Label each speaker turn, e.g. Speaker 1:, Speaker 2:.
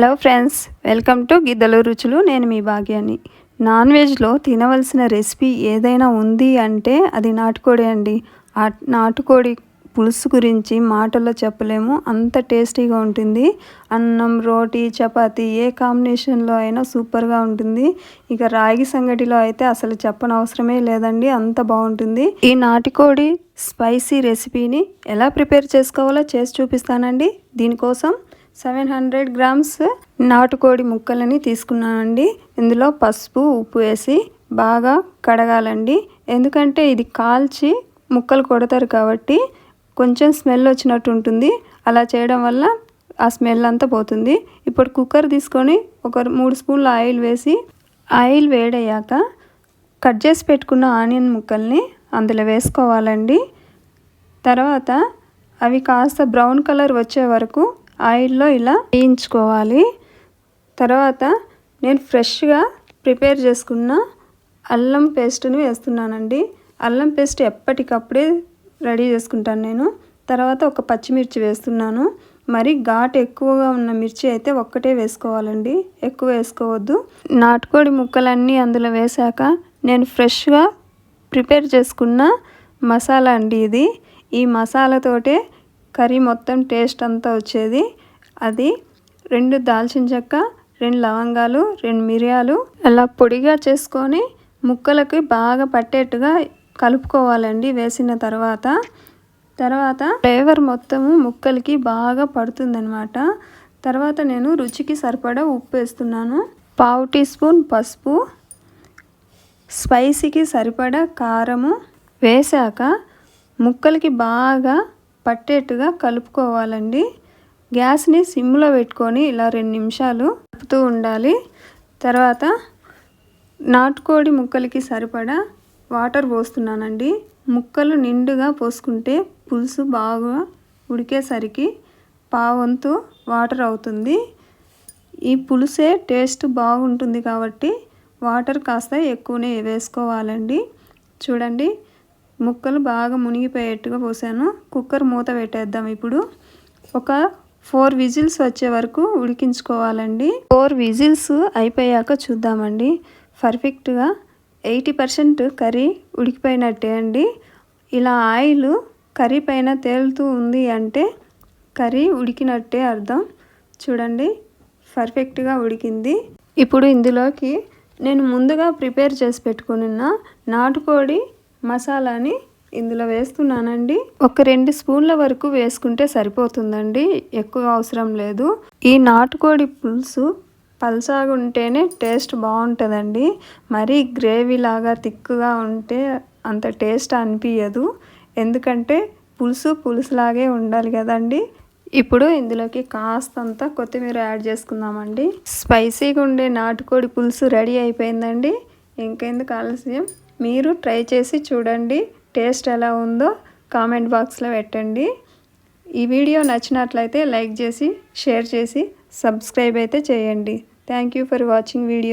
Speaker 1: Hello friends, welcome to గిద్దలు రుచులు. నేను మీ భాగ్యాన్ని. నాన్ వెజ్లో తినవలసిన రెసిపీ ఏదైనా ఉంది అంటే అది నాటుకోడి అండి. ఆ నాటుకోడి పులుసు గురించి మాటల్లో చెప్పలేము, అంత టేస్టీగా ఉంటుంది. అన్నం, రోటీ, చపాతీ ఏ కాంబినేషన్లో అయినా సూపర్గా ఉంటుంది. ఇక రాగి సంగటిలో అయితే అసలు చెప్పనవసరమే లేదండి, అంత బాగుంటుంది. ఈ నాటుకోడి స్పైసీ రెసిపీని ఎలా ప్రిపేర్ చేసుకోవాలో చేసి చూపిస్తానండి. దీనికోసం 700 గ్రామ్స్ నాటుకోడి ముక్కలని తీసుకున్నానండి. ఇందులో పసుపు, ఉప్పు వేసి బాగా కడగాలండి. ఎందుకంటే ఇది కాల్చి ముక్కలు కొడతారు కాబట్టి కొంచెం స్మెల్ వచ్చినట్టు ఉంటుంది. అలా చేయడం వల్ల ఆ స్మెల్ అంతా పోతుంది. ఇప్పుడు కుక్కర్ తీసుకొని ఒక 3 స్పూన్ల ఆయిల్ వేసి, ఆయిల్ వేడయ్యాక కట్ చేసి పెట్టుకున్న ఆనియన్ ముక్కల్ని అందులో వేసుకోవాలండి. తర్వాత అవి కాస్త బ్రౌన్ కలర్ వచ్చే వరకు ఆయిల్లో ఇలా వేయించుకోవాలి. తర్వాత నేను ఫ్రెష్గా ప్రిపేర్ చేసుకున్న అల్లం పేస్ట్ని వేస్తున్నానండి. అల్లం పేస్ట్ ఎప్పటికప్పుడే రెడీ చేసుకుంటాను నేను. తర్వాత ఒక పచ్చిమిర్చి వేస్తున్నాను. మరి ఘాటు ఎక్కువగా ఉన్న మిర్చి అయితే ఒక్కటే వేసుకోవాలండి, ఎక్కువ వేసుకోవద్దు. నాటుకోడి ముక్కలన్నీ అందులో వేశాక నేను ఫ్రెష్గా ప్రిపేర్ చేసుకున్న మసాలా అండి ఇది. ఈ మసాలాతోటే కర్రీ మొత్తం టేస్ట్ అంతా వచ్చేది. అది 2 దాల్చిన చెక్క, 2 లవంగాలు, 2 మిరియాలు అలా పొడిగా చేసుకొని ముక్కలకి బాగా పట్టేట్టుగా కలుపుకోవాలండి. వేసిన తర్వాత ఫ్లేవర్ మొత్తము ముక్కలకి బాగా పడుతుందన్నమాట. తర్వాత నేను రుచికి సరిపడా ఉప్పు వేస్తున్నాను. 1/2 టీ స్పూన్ పసుపు, స్పైసీకి సరిపడా కారము వేశాక ముక్కలకి బాగా పట్టేట్టుగా కలుపుకోవాలండి. గ్యాస్ని సిమ్లో పెట్టుకొని ఇలా 2 నిమిషాలు కలుపుతూ ఉండాలి. తర్వాత నాటుకోడి ముక్కలకి సరిపడా వాటర్ పోస్తున్నానండి. ముక్కలు నిండుగా పోసుకుంటే పులుసు బాగా ఉడికేసరికి పావంతు వాటర్ అవుతుంది. ఈ పులుసే టేస్ట్ బాగుంటుంది కాబట్టి వాటర్ కాస్త ఎక్కువనే వేసుకోవాలండి. చూడండి, ముక్కలు బాగా మునిగిపోయేట్టుగా పోసాను. కుక్కర్ మూత పెట్టేద్దాం. ఇప్పుడు ఒక 4 విజిల్స్ వచ్చే వరకు ఉడికించుకోవాలండి. 4 విజిల్స్ అయిపోయాక చూద్దామండి. పర్ఫెక్ట్గా 80% కర్రీ ఉడికిపోయినట్టే అండి. ఇలా ఆయిల్ కర్రీ పైన తేలుతూ ఉంది అంటే కర్రీ ఉడికినట్టే అర్థం. చూడండి, పర్ఫెక్ట్గా ఉడికింది. ఇప్పుడు ఇందులోకి నేను ముందుగా ప్రిపేర్ చేసి పెట్టుకున్న నాటుకోడి మసాలాని ఇందులో వేస్తున్నానండి. ఒక 2 స్పూన్ల వరకు వేసుకుంటే సరిపోతుందండి, ఎక్కువ అవసరం లేదు. ఈ నాటుకోడి పులుసు పల్చగా ఉంటేనే టేస్ట్ బాగుంటుందండి. మరీ గ్రేవీ లాగా థిక్గా ఉంటే అంత టేస్ట్ అనిపించదు. ఎందుకంటే పులుసులాగే ఉండాలి కదండి. ఇప్పుడు ఇందులోకి కాస్తంత కొత్తిమీర యాడ్ చేసుకుందామండి. స్పైసీగా ఉండే నాటుకోడి పులుసు రెడీ అయిపోయిందండి. ఇంకెందుకు ఆలస్యం, మీరు ట్రై చేసి చూడండి. టేస్ట్ ఎలా ఉందో కామెంట్ బాక్స్లో పెట్టండి. ఈ వీడియో నచ్చినట్లయితే లైక్ చేసి, షేర్ చేసి, సబ్స్క్రైబ్ అయితే చేయండి. Thank you for watching video.